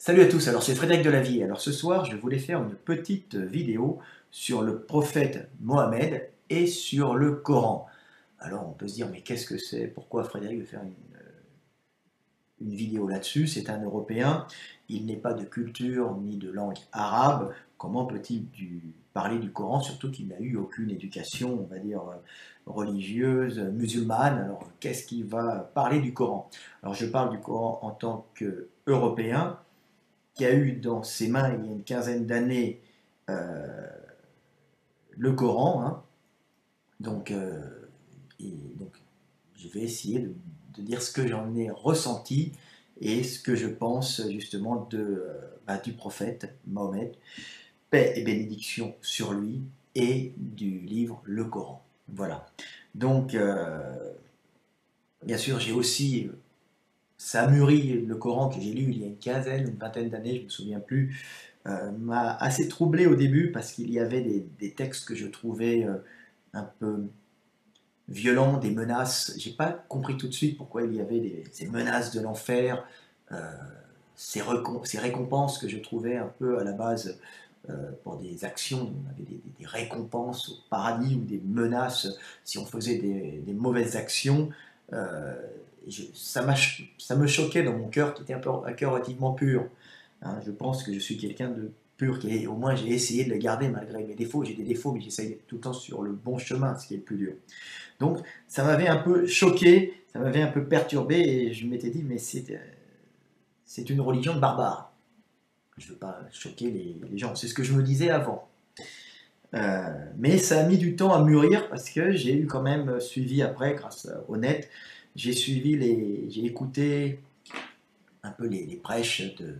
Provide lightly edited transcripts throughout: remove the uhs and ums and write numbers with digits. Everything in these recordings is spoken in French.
Salut à tous, alors c'est Frédéric Delavier. Alors ce soir, je voulais faire une petite vidéo sur le prophète Mohammed et sur le Coran. Alors on peut se dire, mais qu'est-ce que c'est? Pourquoi Frédéric veut faire une vidéo là-dessus? C'est un Européen, il n'est pas de culture ni de langue arabe. Comment peut-il parler du Coran, surtout qu'il n'a eu aucune éducation, on va dire, religieuse, musulmane? Alors qu'est-ce qu'il va parler du Coran? Alors je parle du Coran en tant qu'Européen, qui a eu dans ses mains il y a une quinzaine d'années euh, le Coran. Hein. Donc, donc, je vais essayer de dire ce que j'en ai ressenti et ce que je pense justement du prophète Mahomet, paix et bénédiction sur lui, et du livre Le Coran. Voilà. Donc, bien sûr, j'ai aussi ça a mûri, le Coran que j'ai lu il y a une quinzaine, une vingtaine d'années, je ne me souviens plus, m'a assez troublé au début parce qu'il y avait des textes que je trouvais un peu violents, des menaces. J'ai pas compris tout de suite pourquoi il y avait ces menaces de l'enfer, euh, ces récompenses que je trouvais un peu à la base pour des actions. On avait des récompenses au paradis ou des menaces si on faisait des mauvaises actions. Euh, ça me choquait dans mon cœur, qui était un cœur relativement pur. Hein. Je pense que je suis quelqu'un de pur, au moins j'ai essayé de le garder malgré mes défauts. J'ai des défauts, mais j'essaye d'être tout le temps sur le bon chemin, ce qui est le plus dur. Donc ça m'avait un peu choqué, ça m'avait un peu perturbé, et je m'étais dit, mais c'est une religion de barbares. Je ne veux pas choquer les gens, c'est ce que je me disais avant. Mais ça a mis du temps à mûrir parce que j'ai eu quand même suivi après, grâce au net, j'ai écouté un peu les prêches de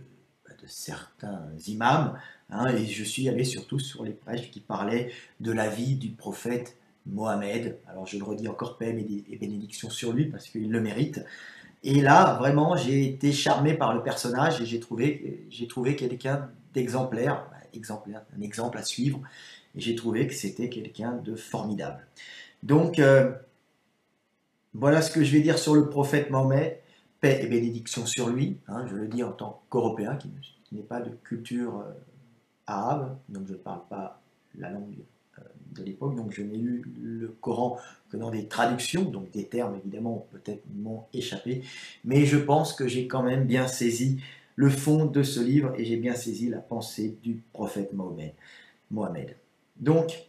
certains imams, hein, et je suis allé surtout sur les prêches qui parlaient de la vie du prophète Mohammed. Alors je le redis encore, paix et bénédiction sur lui parce qu'il le mérite. Et là, vraiment, j'ai été charmé par le personnage et j'ai trouvé quelqu'un d'exemplaire, exemplaire, un exemple à suivre. Et j'ai trouvé que c'était quelqu'un de formidable. Donc, voilà ce que je vais dire sur le prophète Mahomet, paix et bénédiction sur lui. Hein, je le dis en tant qu'Européen qui n'est pas de culture arabe, donc je ne parle pas la langue de l'époque, donc je n'ai lu le Coran que dans des traductions, donc des termes évidemment peut-être m'ont échappé, mais je pense que j'ai quand même bien saisi le fond de ce livre et j'ai bien saisi la pensée du prophète Mohammed. Donc,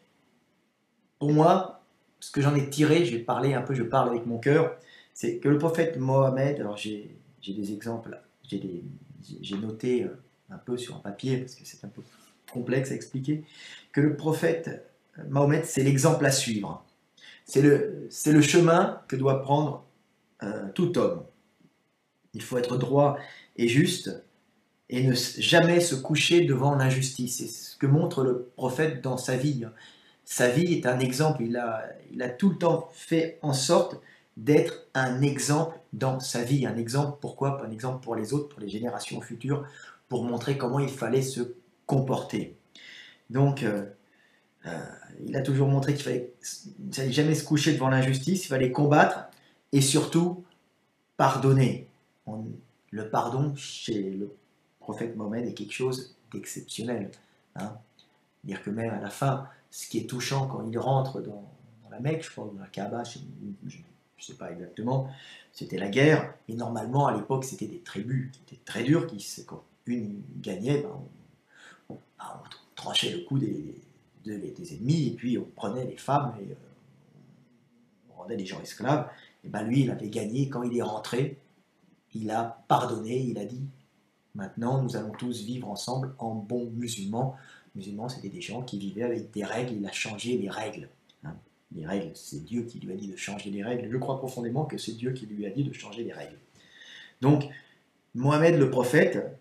pour moi, ce que j'en ai tiré, je vais parler un peu, je parle avec mon cœur, c'est que le prophète Mohammed, alors j'ai des exemples, j'ai noté un peu sur un papier, parce que c'est un peu complexe à expliquer, que le prophète Mahomet, c'est l'exemple à suivre. C'est le chemin que doit prendre tout homme. Il faut être droit et juste et ne jamais se coucher devant l'injustice. C'est ce que montre le prophète dans sa vie. Sa vie est un exemple. Il a tout le temps fait en sorte d'être un exemple dans sa vie. Un exemple, pourquoi? Un exemple pour les autres, pour les générations futures, pour montrer comment il fallait se comporter. Donc, euh, il a toujours montré qu'il ne fallait jamais se coucher devant l'injustice, il fallait combattre et surtout pardonner. Le pardon chez le prophète Mohammed est quelque chose d'exceptionnel. Hein. Dire que même à la fin, ce qui est touchant quand il rentre dans la Mecque, je crois, dans la Kaaba, je ne sais pas exactement, c'était la guerre, et normalement à l'époque c'était des tribus qui étaient très dures, quand une gagnait, on tranchait le cou des ennemis, et puis on prenait les femmes et on rendait les gens esclaves. Et ben lui, il avait gagné. Quand il est rentré, il a pardonné, il a dit maintenant nous allons tous vivre ensemble en bons musulmans. Musulmans, c'était des gens qui vivaient avec des règles, il a changé les règles. Hein. Les règles, c'est Dieu qui lui a dit de changer les règles. Je crois profondément que c'est Dieu qui lui a dit de changer les règles. Donc, Mohammed le prophète,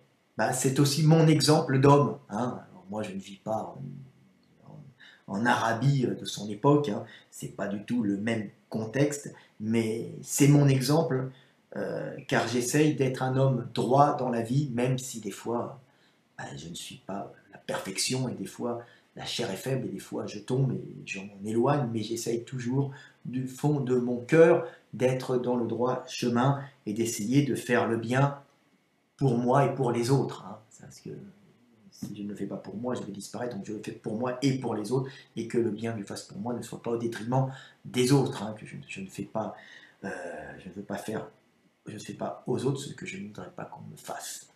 c'est aussi mon exemple d'homme. Hein. Moi, je ne vis pas en Arabie de son époque, hein. C'est pas du tout le même contexte, mais c'est mon exemple, car j'essaye d'être un homme droit dans la vie, même si des fois je ne suis pas la perfection, et des fois la chair est faible, et des fois je tombe et j'en éloigne, mais j'essaye toujours du fond de mon cœur d'être dans le droit chemin et d'essayer de faire le bien pour moi et pour les autres. Hein. Parce que si je ne le fais pas pour moi, je vais disparaître, donc je le fais pour moi et pour les autres, et que le bien que je fasse pour moi ne soit pas au détriment des autres, hein, que je ne fais pas, je ne veux pas faire, je ne fais pas aux autres ce que je ne voudrais pas qu'on me fasse.